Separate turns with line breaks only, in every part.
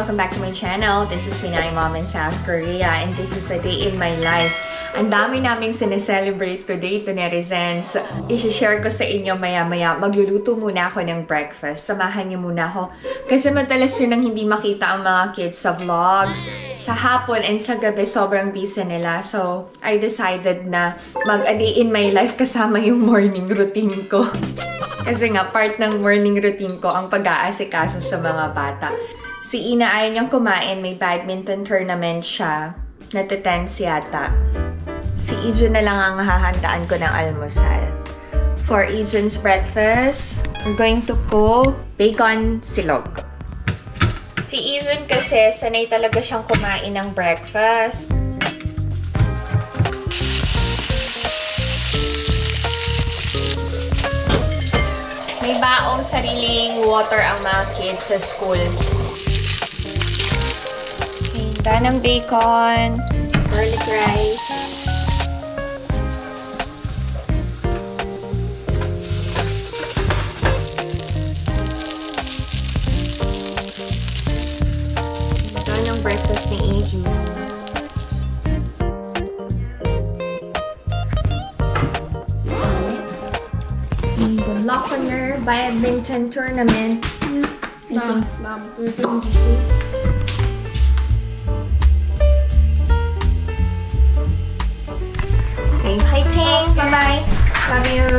Welcome back to my channel. This is Pinay Mom in South Korea and this is a day in my life. Ang dami naming sineselebrate today to netizens. I-share ko sa inyo maya-maya. Magluluto muna ako ng breakfast. Samahan niyo muna ako. Kasi madalas yun ang hindi makita ang mga kids sa vlogs. Sa hapon and sa gabi, sobrang busy nila. So, I decided na mag-a day in my life kasama yung morning routine ko. Kasi nga, part ng morning routine ko ang pag-aasikaso sa mga bata. Si Ina ayaw niyang kumain. May badminton tournament siya. Natitense yata. Si Ijun na lang ang hahandaan ko ng almusal. For Ijun's breakfast, we're going to cook bacon silog. Si Ijun kasi, sanay talaga siyang kumain ng breakfast. May baong sariling water ang mga kids sa school. Hinda ng bacon, garlic rice. Hinda ng breakfast ni Iju. Lochner badminton tournament. Okay, hi Ting. Bye-bye. Love you.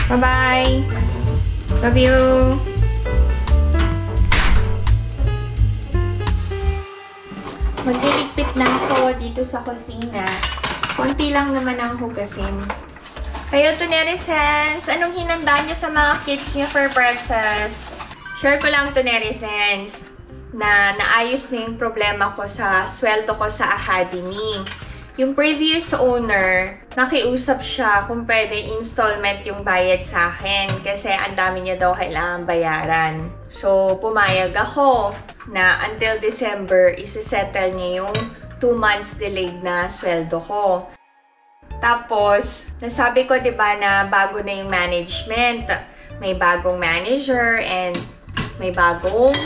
Bye-bye. Love you. Magliligpit na ako dito sa kusina. Konti lang naman ang hugasin. Kayo to netizens, anong hinanda nyo sa mga kids nyo for breakfast? Share ko lang to netizens na naayos na yung problema ko sa sweldo ko sa academy. Yung previous owner, nakiusap siya kung pwede installment yung bayad sa akin kasi ang dami niya daw kailangan bayaran. So, pumayag ako na until December, isi-settle niya yung 2 months delayed na sweldo ko. Tapos, nasabi ko diba na bago na yung management. May bagong manager and may bagong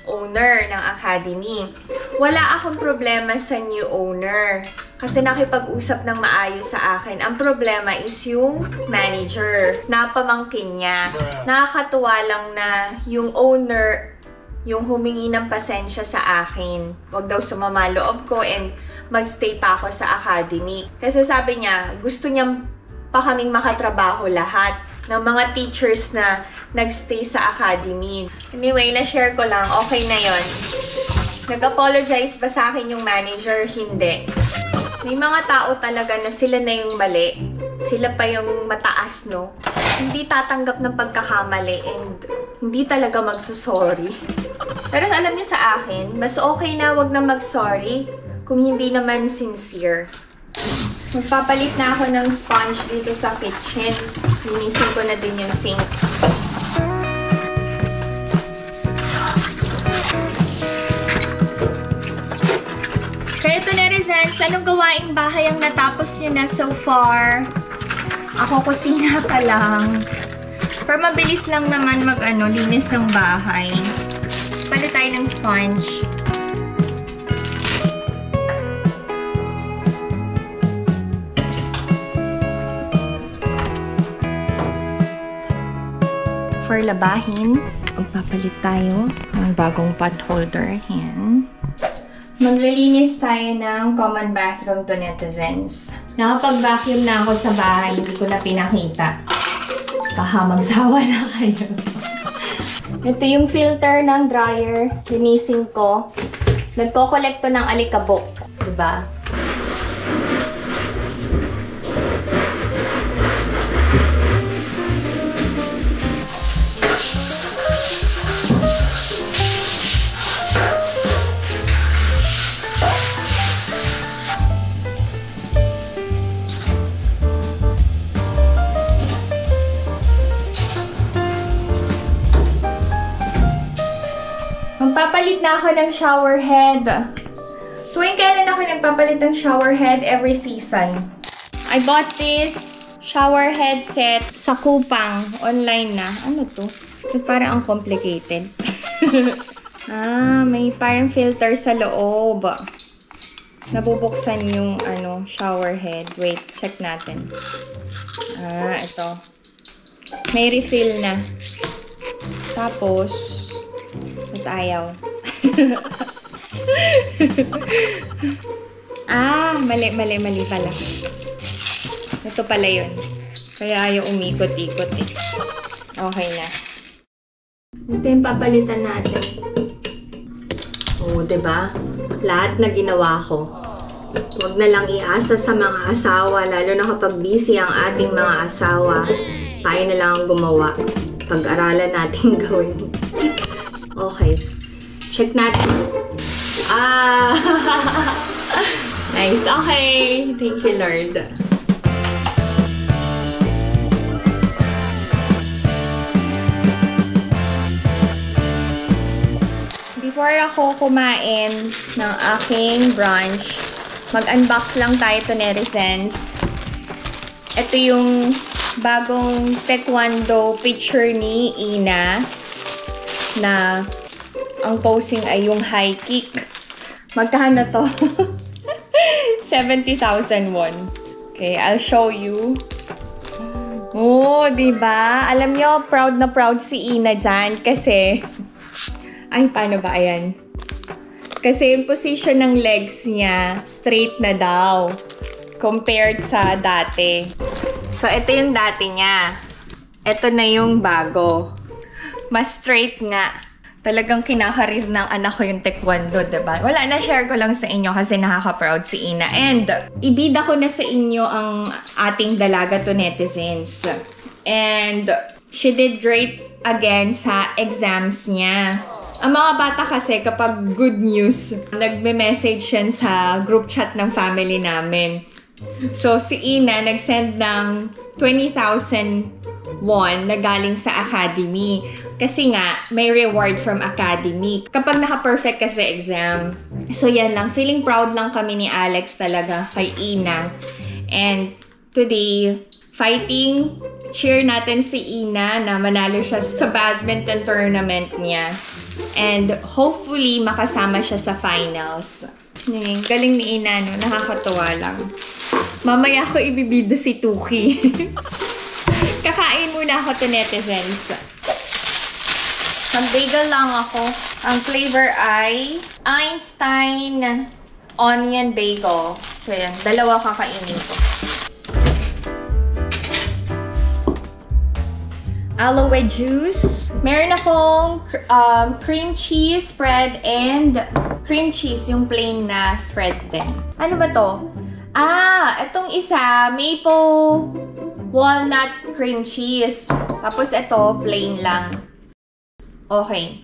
owner ng academy. Wala akong problema sa new owner. Kasi nakipag-usap ng maayos sa akin. Ang problema is yung manager. Napamangkin niya. Nakakatuwa lang na yung owner, yung humingi ng pasensya sa akin. Huwag daw sumama loob ko and magstay pa ako sa academy. Kasi sabi niya, gusto niya pa kaming makatrabaho lahat ng mga teachers na nagstay sa academy. Anyway, na-share ko lang. Okay na yon. Nag-apologize ba sa akin yung manager? Hindi. May mga tao talaga na sila na yung mali. Sila pa yung mataas, no? Hindi tatanggap ng pagkakamali and hindi talaga magsusorry. Pero alam niyo sa akin, mas okay na wag na mag-sorry kung hindi naman sincere. Magpapalit na ako ng sponge dito sa kitchen. Linisin ko na din yung sink. Kaya ito netizens, anong gawaing bahay ang natapos nyo na so far? Ako kusina pa lang. Pero mabilis lang naman linis ng bahay. Palit tayo ng sponge. For labahin, magpapalit tayo ng bagong pot holder. Ayan. Maglilinis tayo ng common bathroom to netizens. Nakapag-vacuum na ako sa bahay, hindi ko na pinakita. Baka magsawa na kayo. Ito yung filter ng dryer. Linisin ko. Nagko-kolekto ng alikabok. Diba? ng shower head. Tuwing kailan ako nagpapalit ng shower head every season. I bought this shower head set sa Coupang. Online na. Ano to? Ito parang ang complicated. May parang filter sa loob. Nabubuksan yung shower head. Wait, check natin. Ito. May refill na. Tapos, ba't ayaw? Mali pala. Ito pala yun. Kaya ayaw umikot-ikot eh. Okay na. Ito yung papalitan natin. Diba? Lahat na ginawa ko. Huwag na lang iasa sa mga asawa, lalo na kapag busy ang ating mga asawa. Tayo na lang ang gumawa. Pag-aralan natin gawin. Okay. Check natin. Nice. Okay. Thank you, Lord. Before ako kumain ng aking brunch, mag-unbox lang tayo to netizens. Ito yung bagong taekwondo picture ni Ina na ang posing ay yung high kick. Magkano to? 70,000 won. Okay, I'll show you. Diba? Alam nyo, proud na proud si Ina dyan kasi paano ba? Ayan. Kasi yung position ng legs niya, straight na daw. Compared sa dati. So, ito yung dati niya. Ito na yung bago. Mas straight nga. Talagang kinakarir ng anak ko yung taekwondo, diba? Wala, na-share ko lang sa inyo kasi nakaka-proud si Ina. And, ibida ko na sa inyo ang ating dalaga to netizens. And, she did great again sa exams niya. Ang mga bata kasi kapag good news, nagme-message yan sa group chat ng family namin. So, si Ina nag-send ng 20,000 won na galing sa academy. Kasi nga, may reward from academy. Kapag naka-perfect ka sa exam. So, yan lang. Feeling proud lang kami ni Alex talaga kay Ina. And today, fighting, cheer natin si Ina na manalo siya sa badminton tournament niya. And hopefully, makasama siya sa finals. Galing ni Ina, no? Nakakatuwa lang. Mamaya ko ibibida si Tuki. Kakain muna ako to netizens. Mag-bagel lang ako. Ang flavor ay Einstein Onion Bagel. So yan, dalawa kakainin ko. Aloe juice. Meron akong cream cheese spread and cream cheese, yung plain na spread din. Ano ba to? Itong isa, maple walnut cream cheese. Tapos ito, plain lang. Okay.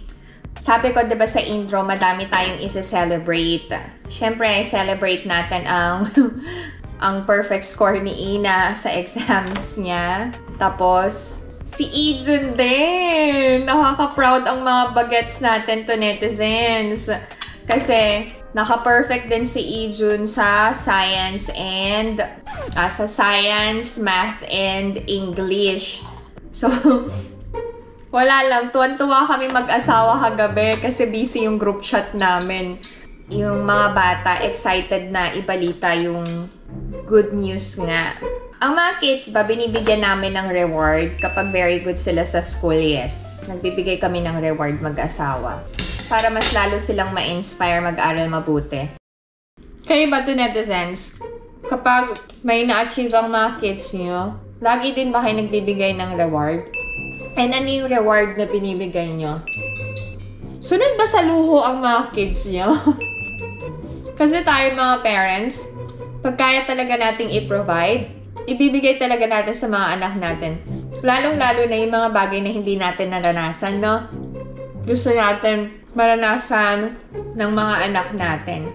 Sabi ko, diba sa intro, madami tayong isa-celebrate. Siyempre, celebrate natin ang perfect score ni Ina sa exams niya. Tapos, si Ijun din! Nakaka-proud ang mga bagets natin to netizens. Kasi, naka-perfect din si Ijun sa science and math, and English. So, wala lang. Tuwan-tuwa kami mag-asawa kagabi kasi busy yung group chat namin. Yung mga bata excited na ibalita yung good news nga. Ang mga kids ba, binibigyan namin ng reward kapag very good sila sa school, yes. Nagbibigay kami ng reward mag-asawa. Para mas lalo silang ma-inspire mag-aral mabuti. Kayo ba to netizens? Kapag may na-achieve ang mga kids nyo, lagi din ba kayo nagbibigay ng reward? And ano yung reward na binibigay nyo? Sunod ba sa luho ang mga kids nyo? Kasi tayo mga parents, pag kaya talaga nating i-provide, ibibigay talaga natin sa mga anak natin. Lalong-lalo na yung mga bagay na hindi natin naranasan, no? Gusto natin maranasan ng mga anak natin.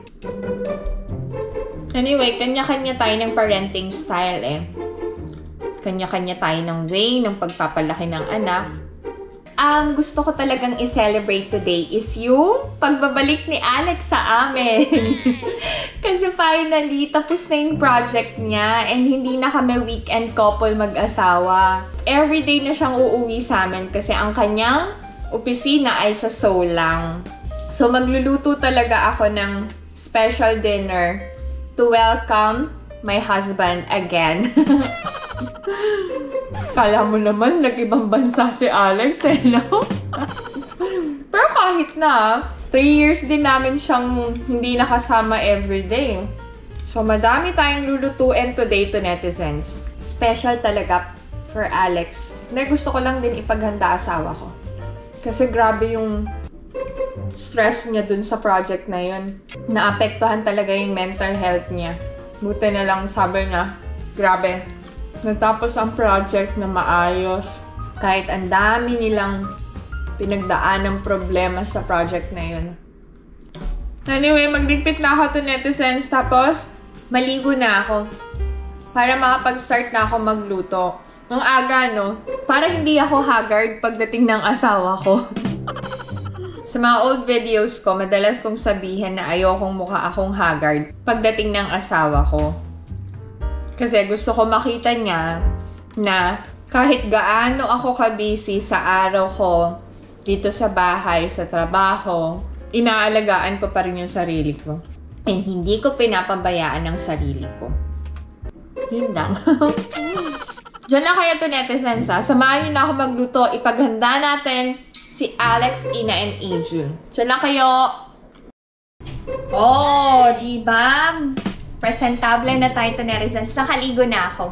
Anyway, kanya-kanya tayo ng parenting style eh. Kanya-kanya tayo ng way ng pagpapalaki ng anak. ang gusto ko talagang i-celebrate today is yung pagbabalik ni Alex sa amin. Kasi finally, tapos na yung project niya and hindi na kami weekend couple mag-asawa. Everyday na siyang uuwi sa amin kasi ang kanyang opisina ay sa Seoul lang. So magluluto talaga ako ng special dinner to welcome my husband again. Kala mo naman, nag-ibang bansa si Alex, eh, no? Pero kahit na, 3 years din namin siyang hindi nakasama everyday. So, madami tayong lulutuin today to netizens. Special talaga for Alex. Na gusto ko lang din ipaghanda asawa ko. Kasi grabe yung stress niya dun sa project na yun. Naapektuhan talaga yung mental health niya. Buti na lang sabi niya, grabe. Natapos ang project na maayos. Kahit ang dami nilang pinagdaan ng problema sa project na yun. Anyway, magligpit na ako to netizens. Tapos, maligo na ako. Para makapag-start na ako magluto. Ang aga, no? Para hindi ako haggard pagdating ng asawa ko. Sa mga old videos ko, madalas kong sabihin na ayokong mukha akong haggard pagdating ng asawa ko. Kasi gusto ko makita niya na kahit gaano ako ka-busy sa araw ko dito sa bahay, sa trabaho, inaalagaan ko pa rin yung sarili ko. And hindi ko pinapabayaan ang sarili ko. Yun lang. Diyan lang kaya to netizens, ha? Samahan niyo na ako magluto. Ipaghanda natin si Alex, Ina, and Ajun. Diyan lang kayo. Oh, diba? Presentable na tayo to netizens. Nakaligo na ako.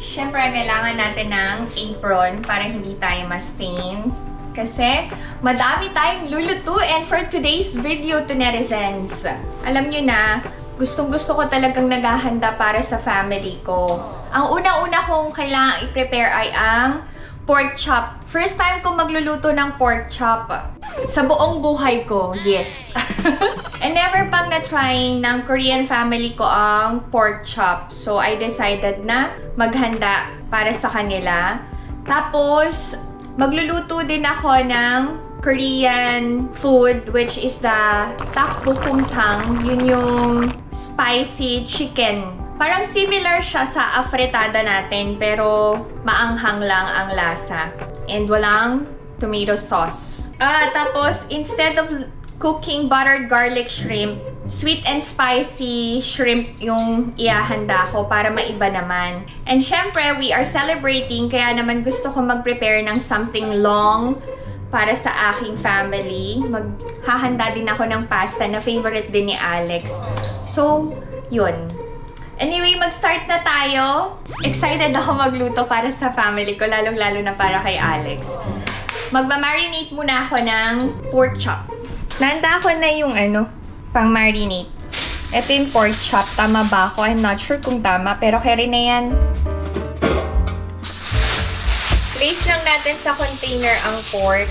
Siyempre, kailangan natin ng apron para hindi tayo ma-stain. Kasi, madami tayong lulutuin for today's video to netizens. Alam nyo na, gustong-gusto ko talagang naghahanda para sa family ko. Ang una-una kong kailangan i-prepare ay ang pork chop. First time ko magluluto ng pork chop. Sa buong buhay ko, yes. And never pang na-try ng Korean family ko ang pork chop. So, I decided na maghanda para sa kanila. Tapos, magluluto din ako ng Korean food, which is the takbukungtang. Yun yung spicy chicken. Parang similar siya sa afritada natin, pero maanghang lang ang lasa. And walang tomato sauce. Tapos, instead of cooking buttered garlic shrimp, sweet and spicy shrimp yung ihahanda ko para maiba naman. And syempre, we are celebrating, kaya naman gusto ko mag-prepare ng something long para sa aking family. Maghahanda din ako ng pasta na favorite din ni Alex. So, yun. Anyway, mag-start na tayo. Excited ako magluto para sa family ko, lalong-lalo na para kay Alex. Magma-marinate muna ako ng pork chop. Nanda ko na yung pang-marinate. Ito yung pork chop. Tama ba ako? I'm not sure kung tama, pero carry na yan. Place lang natin sa container ang pork.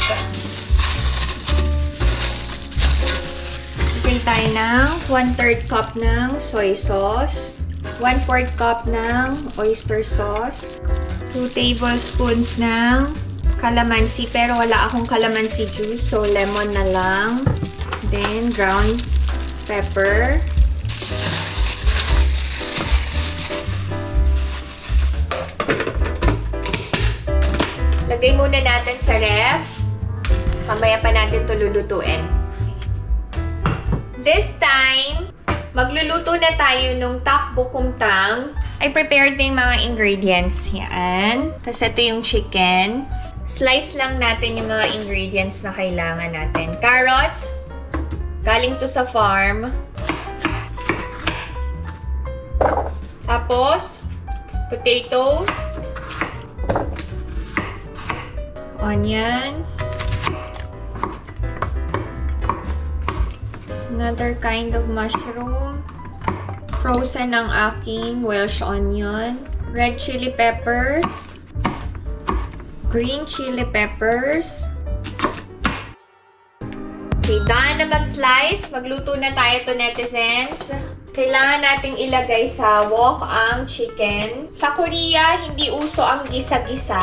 Lagay tayo ng 1/3 cup ng soy sauce. 1/4 cup ng oyster sauce. 2 tablespoons ng calamansi, pero wala akong calamansi juice, so lemon na lang. Then, ground pepper. Lagay muna natin sa ref. Mamaya pa natin ito lulutuin. This time, magluluto na tayo ng takbukungtang. I prepared na yung mga ingredients. Yan. Tapos ito yung chicken. Slice lang natin yung mga ingredients na kailangan natin. Carrots. Galing to sa farm. Tapos, potatoes. Onions. Another kind of mushroom. Frozen ang aking Welsh onion. Red chili peppers. Green chili peppers. Okay, done na mag-slice. Magluto na tayo to netizens. Kailangan nating ilagay sa wok ang chicken. Sa Korea, hindi uso ang gisa-gisa.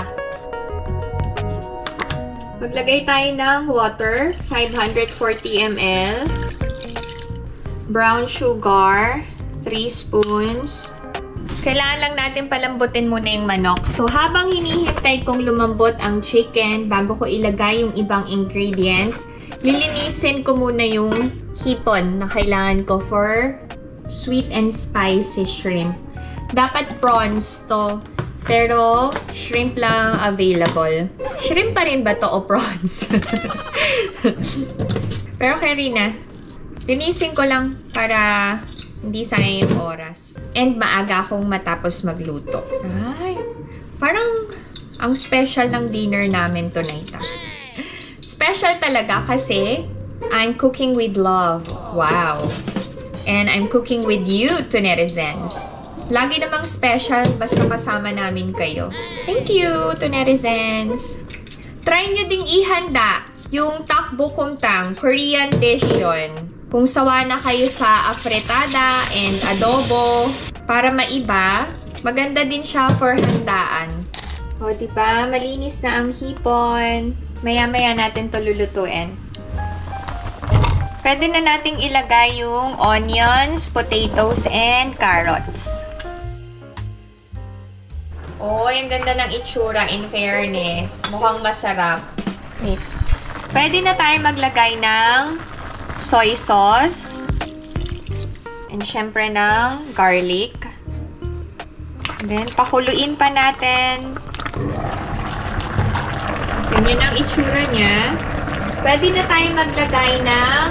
Maglagay tayo ng water, 540 ml. Brown sugar, 3 spoons. Kailangan lang natin palambutin muna yung manok. So, habang hinihintay kong lumambot ang chicken bago ko ilagay yung ibang ingredients, lilinisin ko muna yung hipon na kailangan ko for sweet and spicy shrimp. Dapat prawns to, pero shrimp lang available. Shrimp pa rin ba to o prawns? Pero Karina, linisin ko lang para hindi sayang yung oras. And maaga akong matapos magluto. Ay, parang ang special ng dinner namin tonight. Special talaga kasi I'm cooking with love. Wow. And I'm cooking with you, to netizens. Lagi namang special basta kasama namin kayo. Thank you, to netizens. Try nyo ding ihanda yung tteokbokkeumtang, Korean dish yun. Kung sawa na kayo sa afritada and adobo, para maiba, maganda din siya for handaan. O, diba? Malinis na ang hipon. Maya-maya natin to lulutuin. Pwede na nating ilagay yung onions, potatoes, and carrots. Oh, yung ganda ng itsura, in fairness. Mukhang masarap. Wait. Pwede na tayo maglagay ng soy sauce. And syempre ng garlic. And then, pakuluin pa natin. Ganyan ang itsura niya. Pwede na tayo maglagay ng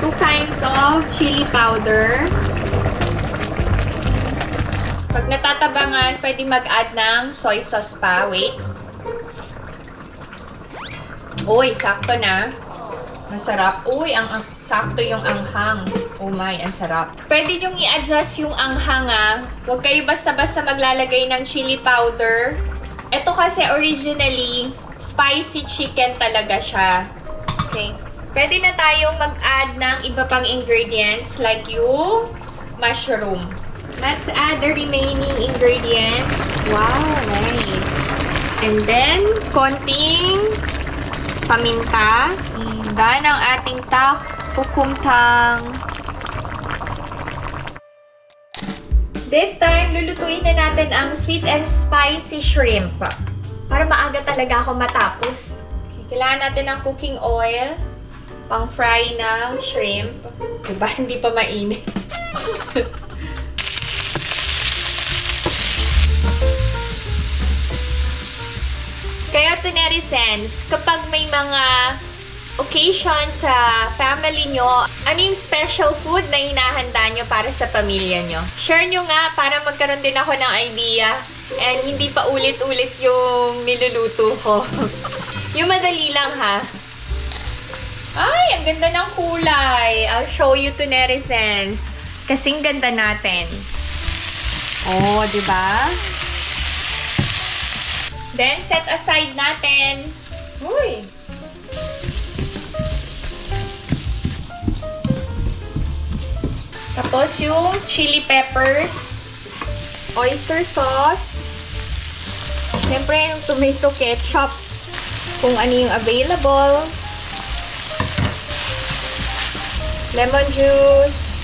2 kinds of chili powder. Pag natatabangan, pwede mag-add ng soy sauce pa. Wait. Uy, sakto na. Masarap. Uy, sakto yung anghang. Oh my, ang sarap. Pwede nyong i-adjust yung anghang Huwag kayo basta-basta maglalagay ng chili powder. Ito kasi originally, spicy chicken talaga siya. Okay. Pwede na tayong mag-add ng iba pang ingredients like yung mushroom. Let's add the remaining ingredients. Wow, nice. And then, konting paminta. Handa ng ating tteokbokkeumtang. This time, lulutuin na natin ang sweet and spicy shrimp. Para maaga talaga ako matapos. Okay, kailangan natin ng cooking oil. Pang fry ng shrimp. Diba? Hindi pa mainit. Kaya to netizens, kapag may mga occasion sa family nyo, ano yung special food na hinahanda nyo para sa pamilya nyo? Share nyo nga para magkaroon din ako ng idea and hindi pa ulit-ulit yung niluluto ko. Yung madali lang ha. Ay, ang ganda ng kulay. I'll show you to netizens. Kasing ganda natin. Oh, diba? Then, set aside natin. Uy! Tapos yung chili peppers, oyster sauce, siyempre yung tomato ketchup, kung ano yung available, lemon juice,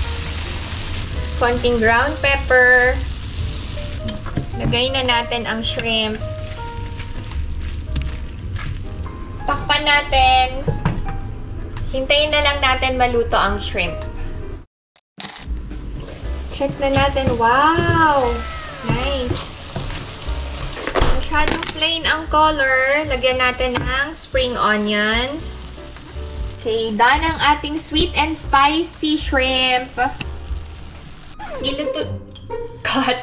konting ground pepper, lagay na natin ang shrimp. Takpan natin. Hintayin na lang natin maluto ang shrimp. Check na natin. Wow! Nice. Masyadong plain ang color. Lagyan natin ng spring onions. Okay, done ang ating sweet and spicy shrimp. Cut.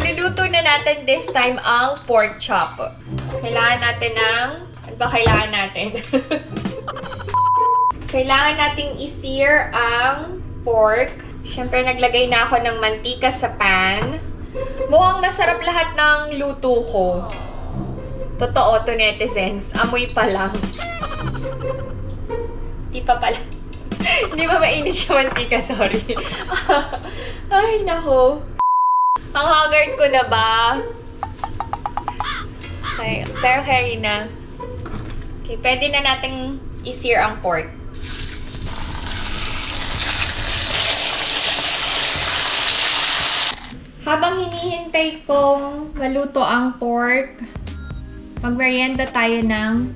Niluluto na natin this time ang pork chop. Kailangan natin ng... Ano ba kailangan natin? Kailangan nating i-sear ang pork. Siyempre, naglagay na ako ng mantika sa pan. Mukhang masarap lahat ng luto ko. Totoo to netizens. Amoy pa lang. Di pa pala. Hindi pa mainit siya mantika, sorry. Ay, nako. Ang haggard ko na ba? Okay, pero carry na. Okay, pwede na nating i-sear ang pork. Habang hinihintay kong maluto ang pork, magmerienda tayo ng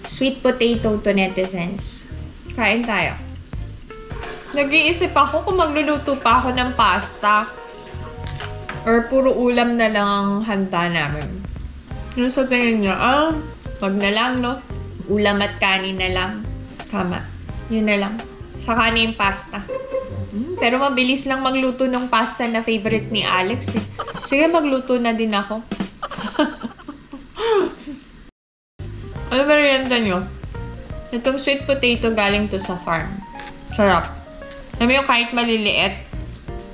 sweet potato to netizens. Kain tayo. Nag-iisip ako kung magluluto pa ako ng pasta or puro ulam na lang ang handa namin. Yung sa tingin niya, wag na lang, no? Ulam at kanin na lang. Tama. Yun na lang. Saka na yung pasta. Pero mabilis lang magluto ng pasta na favorite ni Alex eh. Sige, magluto na din ako. Ano merienda nyo? Itong sweet potato galing to sa farm. Sarap. Alam mo yung kahit maliliit,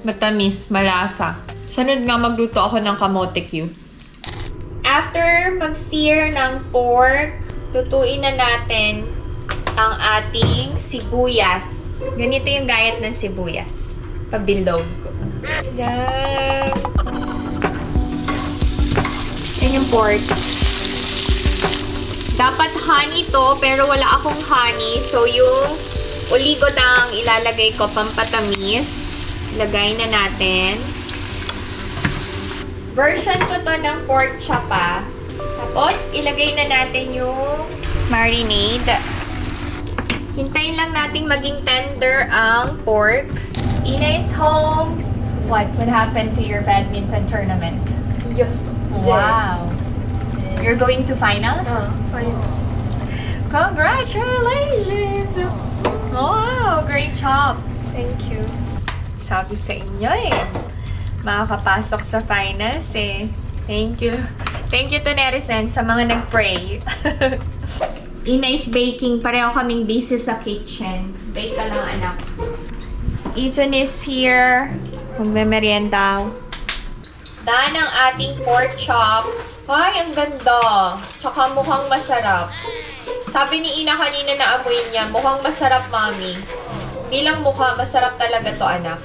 matamis, malasa. Sunod nga magluto ako ng kamote Q. After mag-sear ng pork, lutuin na natin ang ating sibuyas. Ganito yung gayat ng sibuyas. Pabilog. Diyan. Yan yung pork. Dapat honey to, pero wala akong honey. So, yung oligo lang ilalagay ko pampatamis. Lagay na natin. Version ko to ng pork chapa. Tapos, ilagay na natin yung marinade. Hintayin lang nating maging tender ang pork. Ina is home. What happened to your badminton tournament?
Yes.
Wow. You're going to finals?
Finals.
Congratulations! Wow, great job.
Thank you.
Sabi sa inyo eh. Makakapasok sa finals eh. Thank you. Thank you to netizens sa mga nag-pray. Inay's baking. Pareho kaming busy sa kitchen. Bake ka lang, anak. Ethan is here. Magme-merienda. Daan ang ating pork chop. Ay, ang ganda. Tsaka mukhang masarap. Sabi ni Ina kanina na amoy niya, mukhang masarap, mami. Hindi lang mukha, masarap talaga to, anak.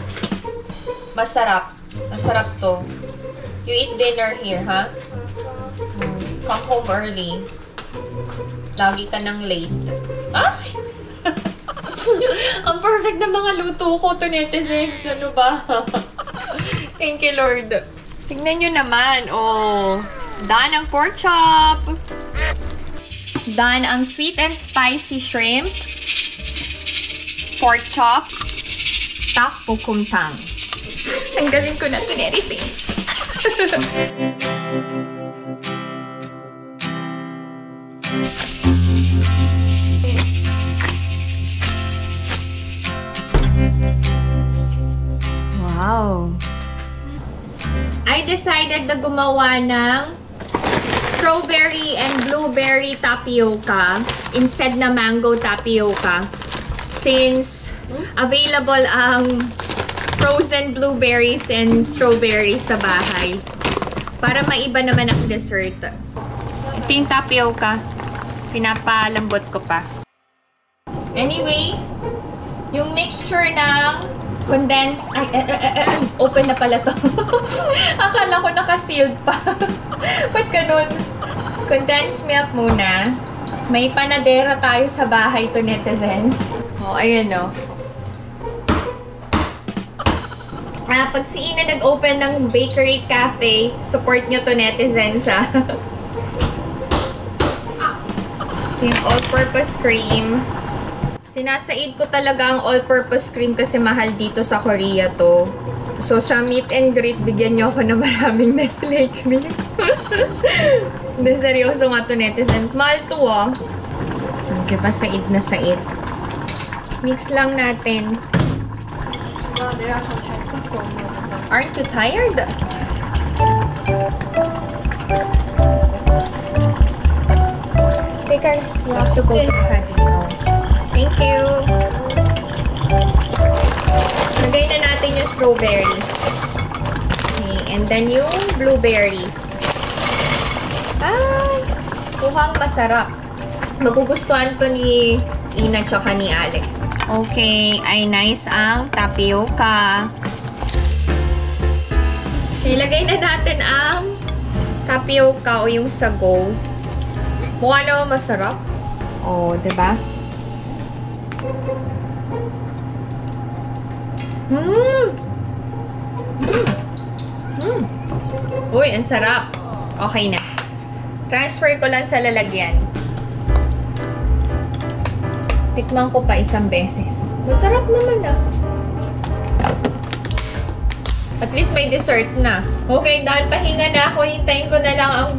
Masarap. Masarap to. You eat dinner here, ha? Come home early. Lagi ka ng late. Ay! Ang perfect na mga luto ko to netizens. Ano ba? Thank you, Lord. Tignan nyo naman. Oh, done ang pork chop. Done ang sweet and spicy shrimp. Pork chop. Takpukumtang. Ang galing ko na to netizens. Wow! I decided na gumawa ng strawberry and blueberry tapioca instead na mango tapioca since available ang frozen blueberries and strawberries sa bahay. Para maiba naman ang dessert. Ito yung tapioca. Pinapalambot ko pa. Anyway, yung mixture ng condensed... open na pala to. Akala ko naka-sealed pa. Ba't ganun? Condensed milk muna. May panadera tayo sa bahay to netizens. Oh, ayan o. Pag si Ina nag-open ng bakery cafe, support nyo to netizens ha. Ito yung all-purpose cream. Sinasaid ko talaga ang all-purpose cream kasi mahal dito sa Korea to. So, sa meet and greet, bigyan nyo ako ng maraming Nestle cream. Hindi, seryoso nga to netizens. Mahal to Okay pa, said na said. Mix lang natin. Aren't you tired? Take our to go to Cadino. Thank you. Lagay na natin yung strawberries. Okay, and then yung blueberries. Ay, mukhang masarap. Magugustuhan to ni Ina tsaka ni Alex. Okay, ay nice ang tapioca. Ilagay na natin ang tapioca o yung sago. Mukha naman masarap. Oh, diba? Uy, ang sarap. Okay na. Transfer ko lang sa lalagyan. Tikman ko pa isang beses. Masarap naman ah. At least may dessert na. Okay, dahil pahinga na ako, hintayin ko na lang ang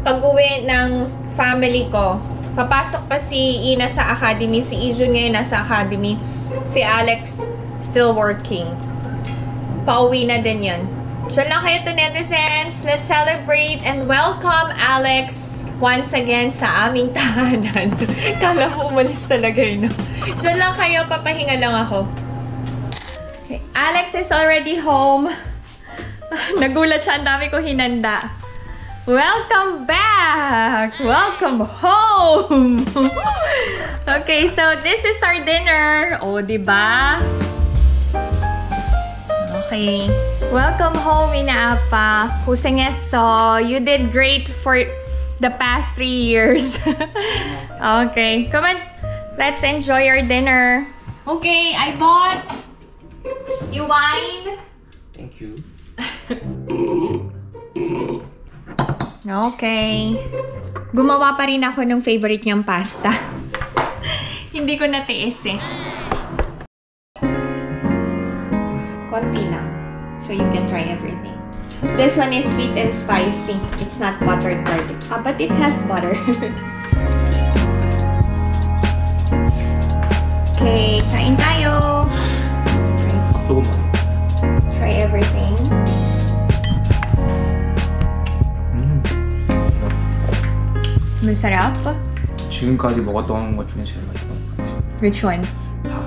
pag-uwi ng family ko. Papasok pa si Ina sa academy. Si Izun ngayon nasa academy. Si Alex still working. Pauwi na din yan. Diyan lang kayo to netizens. Let's celebrate and welcome Alex once again sa aming tahanan. Kala mo umalis talaga yun. Diyan lang kayo, papahinga lang ako. Okay. Alex is already home. Nagulat siya, ang dami ko hinanda. Welcome back! Welcome home! Okay, so this is our dinner. Oh, diba? Okay. Welcome home, Ina Apa. Kusengeso, you did great for the past 3 years. Okay, come on. Let's enjoy our dinner. Okay, I bought you wine.
Thank you.
Okay. Gumawa pa rin ako ng favorite niyang pasta. Hindi ko natiis eh. Konti lang. So you can try everything. This one is sweet and spicy. It's not buttered garlic. Ah, but it has butter. Okay, kain tayo. Try everything. masarap?
지금까지 먹었던 것 중에 제일 맛있던 것 같아요.
Which one?
다.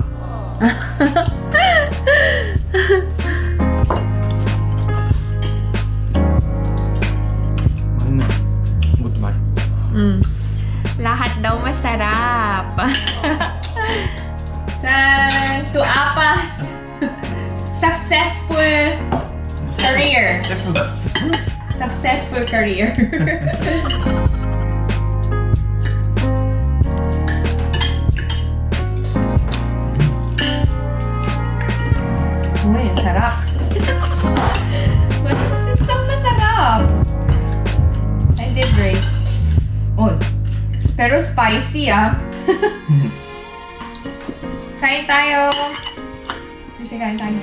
맛있네. 이것도 맛있고.
Lahat daw masarap. Tan! To Apas! Successful career. Successful career. Uy, ang sarap. It's so masarap. I did great. Oh, pero spicy ah. Kain tayo. Kasi kain tayo.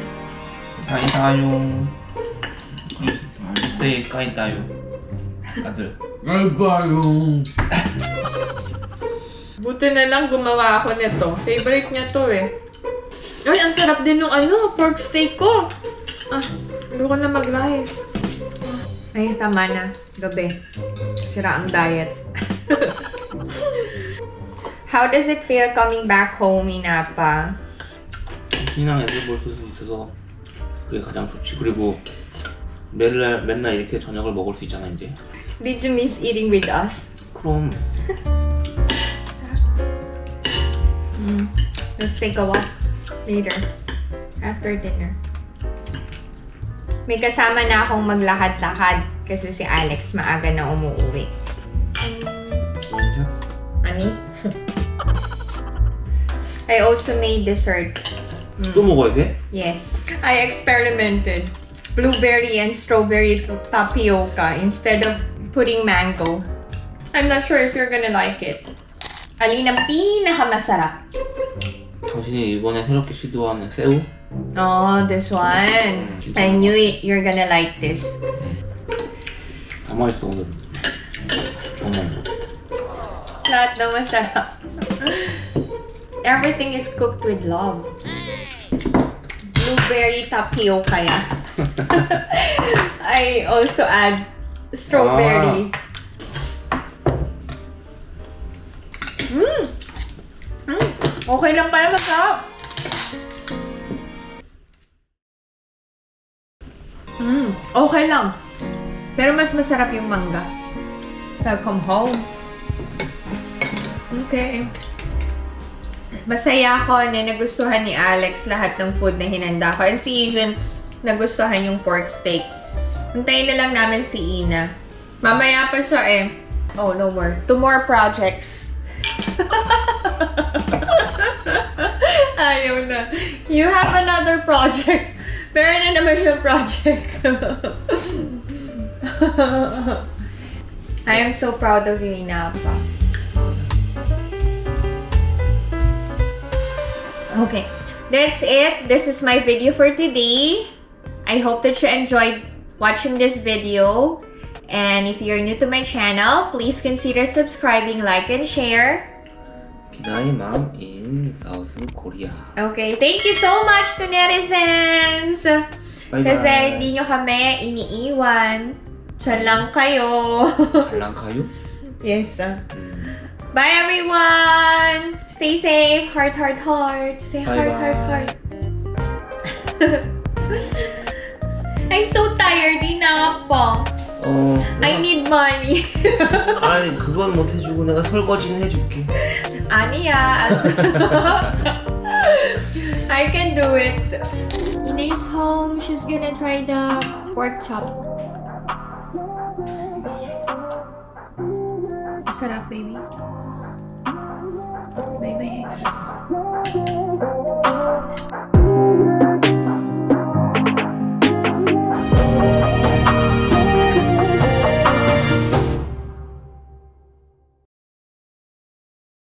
Kain tayo. Say kain tayo. Da들.
Kain tayo.
Buti na lang gumawa ako nito. Favorite niya to eh. Ay, ang sarap din nung pork steak ko. Ah, ayoko na mag-rice. Ay, tama na. Gabi. Sira ang diet. How does it feel coming back home, Inapa?
친한 애들 볼 수 있어서 그게 가장 좋지. 그리고 맨날 이렇게 저녁을 먹을 수 있잖아 이제.
Did you miss eating with us?
그럼.
Let's take a walk later. After dinner. May kasama na akong maglakad-lakad kasi si Alex maaga na umuwi.
뭐냐?
Ani? I also made dessert.
또 먹어야 돼?
Yes. I experimented. Blueberry and strawberry tapioca instead of putting mango. I'm not sure if you're gonna like it. Alin ang pinakamasarap?
당신이 이번에 새롭게 시도하는 새우?
Oh, this one. I knew you're gonna like this.
다 맛있어 오늘. 정말.
Lahat daw masarap. Everything is cooked with love. Blueberry tapioca ya. I also add strawberry. Okay lang pala, masarap. Okay lang. Pero mas masarap yung mangga. Welcome home. Okay. Masaya ako na nagustuhan ni Alex lahat ng food na hinanda ko. And si Asian, nagustuhan yung pork steak. Hintayin na lang namin si Ina. Mamaya pa siya eh. Oh, no more. 2 more projects. Ayaw na. You have another project. Meron na naman siyang project. I am so proud of you, Inapa. Okay, that's it. This is my video for today. I hope that you enjoyed watching this video. And if you're new to my channel, please consider subscribing, like, and share.
Pinay Mom in South Korea.
Okay, thank you so much to netizens!
Bye-bye.
Kasi hindi nyo kami iniiwan. Diyan lang kayo.
잘 lang kayo?
Yes. Bye everyone! Stay safe. Heart, heart, heart. Say heart,
Bye-bye.
heart, heart. I'm so tired. Di na pa. I need money.
아니 그건 못 해주고 내가 설거지는 해줄게.
아니야. I can do it. Inay's home. She's gonna try the pork chop. Sarap, baby. Bye-bye.